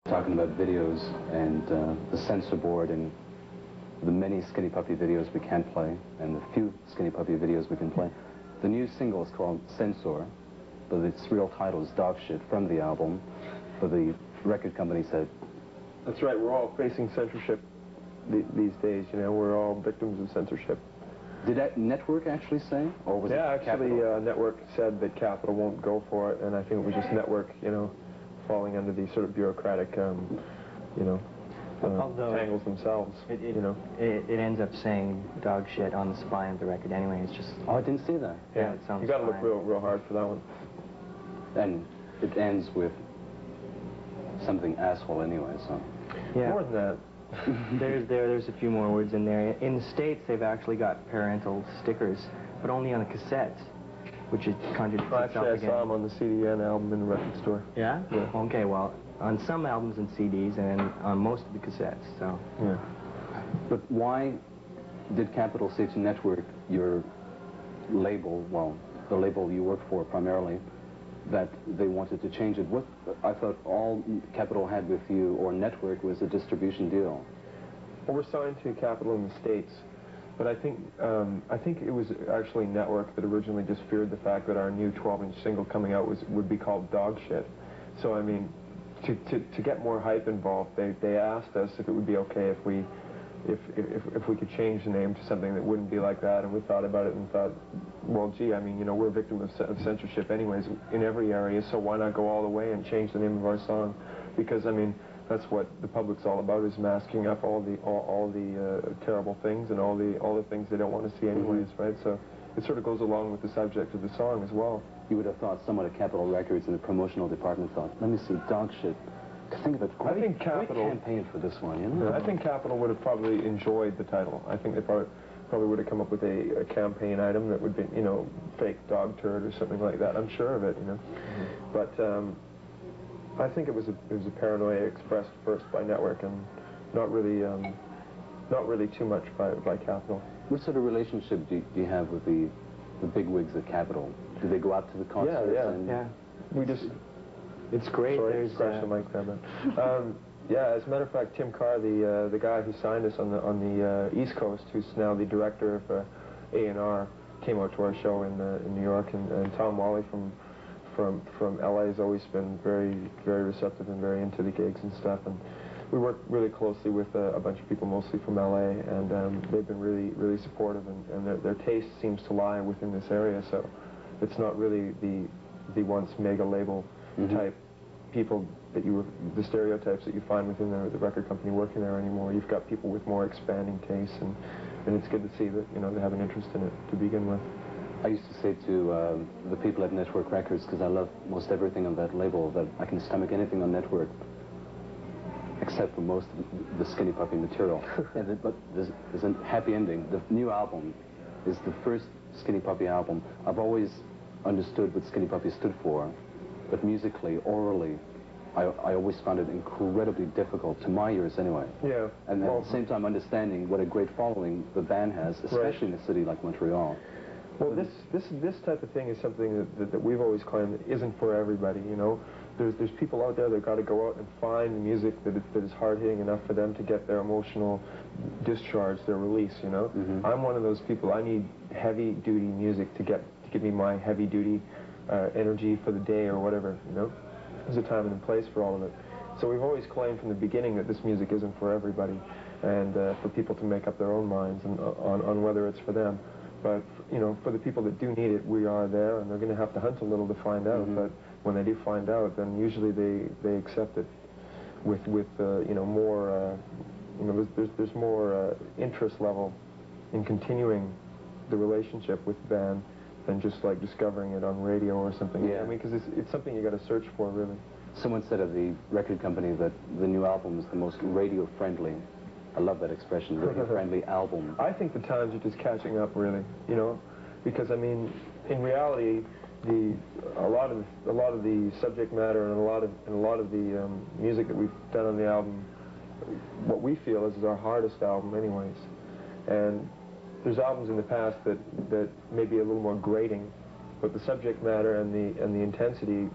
Talking about videos and the censor board and the many Skinny Puppy videos we can't play and the few Skinny Puppy videos we can play. The new single is called Censor, but its real title is Dog Shit from the album. But the record company said... That's right, we're all facing censorship these days, you know, we're all victims of censorship. Did that Network actually say, or was it actually, Capitol? Network said that Capitol won't go for it, and I think it was just Network, you know, falling under the sort of bureaucratic, you know, tangles themselves, you know. It ends up saying dog shit on the spine of the record anyway. It's just... Oh, I didn't see that. Yeah, it sounds You got to look fine. real hard for that one. And it ends with something asshole anyway, so... Yeah. More than that. There's a few more words in there. In the States, they've actually got parental stickers, but only on the cassettes, which is contradicts itself Actually, I again. saw them on the CDN album in the record store. Yeah? Yeah. Okay, well, on some albums and CDs and on most of the cassettes, so... Yeah. But why did Capitol say to Network, your label, well, the label you work for primarily, that they wanted to change it? What I thought all Capitol had with you or Network was a distribution deal. Well, we're signed to Capitol in the States, but I think it was actually Network that originally just feared the fact that our new 12-inch single coming out would be called Dog Shit. So I mean, to get more hype involved, they asked us if it would be okay if we could change the name to something that wouldn't be like that, and we thought about it and thought, well, gee, I mean, you know, we're a victim of censorship anyways in every area, so why not go all the way and change the name of our song? Because, I mean, that's what the public's all about, is masking up all the terrible things and all the things they don't want to see anyways, right? So it sort of goes along with the subject of the song as well. You would have thought someone at Capitol Records in the promotional department thought, let me see, Dog Shit. Think of it, great campaign for this one, you know? Yeah, I think Capitol would have probably enjoyed the title. I think they probably would have come up with a campaign item that would be, you know, fake dog turd or something like that. I'm sure of it, you know. But I think it was a paranoia expressed first by Network and not really too much by Capitol. What sort of relationship do you have with the bigwigs at Capitol? Do they go out to the concerts? Yeah. We just... It's great. Sorry, scratch the mic there, man. Yeah, as a matter of fact, Tim Carr, the guy who signed us on the East Coast, who's now the director of A&R, came out to our show in New York, and Tom Wally from LA has always been very, very receptive and very into the gigs and stuff. And we work really closely with a bunch of people, mostly from LA, and they've been really, really supportive, and their taste seems to lie within this area. So it's not really the once mega label type people that the stereotypes that you find within the record company working there anymore. You've got people with more expanding tastes, and it's good to see that, you know, they have an interest in it to begin with. I used to say to the people at Network Records, because I love most everything on that label, that I can stomach anything on Network, except for most of the Skinny Puppy material. But there's a happy ending. The new album is the first Skinny Puppy album. I've always understood what Skinny Puppy stood for, but musically, orally, I always found it incredibly difficult, to my ears anyway. Yeah. And at the same time understanding what a great following the band has, especially in a city like Montreal. Well, this type of thing is something that we've always claimed that isn't for everybody, you know. There's people out there that got to go out and find music that is hard-hitting enough for them to get their emotional discharge, their release, you know. I'm one of those people. I need heavy-duty music to give me my heavy-duty energy for the day or whatever, you know. There's a time and a place for all of it. So we've always claimed from the beginning that this music isn't for everybody, and for people to make up their own minds on whether it's for them. But, you know, for the people that do need it, we are there, and they're going to have to hunt a little to find out. But when they do find out, then usually they accept it with you know, more, you know, there's more interest level in continuing the relationship with the band than just like discovering it on radio or something. Yeah. I mean, because it's something you got to search for, really. Someone said of the record company that the new album is the most radio-friendly. I love that expression, radio-friendly album. I think the times are just catching up, really, you know, because I mean, in reality, a lot of the subject matter and a lot of the music that we've done on the album, what we feel is our hardest album, anyways. And there's albums in the past that may be a little more grating, but the subject matter and the intensity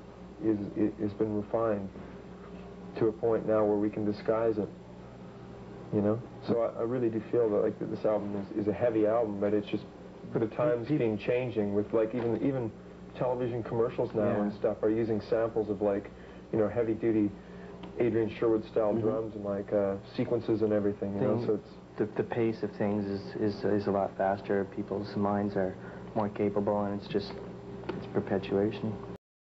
has been refined to a point now where we can disguise it. You know? So I really do feel that, like, that this album is a heavy album, but it's just, for the times being changing, with, like, even television commercials now and stuff are using samples of, like, you know, heavy-duty Adrian Sherwood-style drums and, like, sequences and everything, you know, so it's... The pace of things is a lot faster. People's minds are more capable, and it's perpetuation.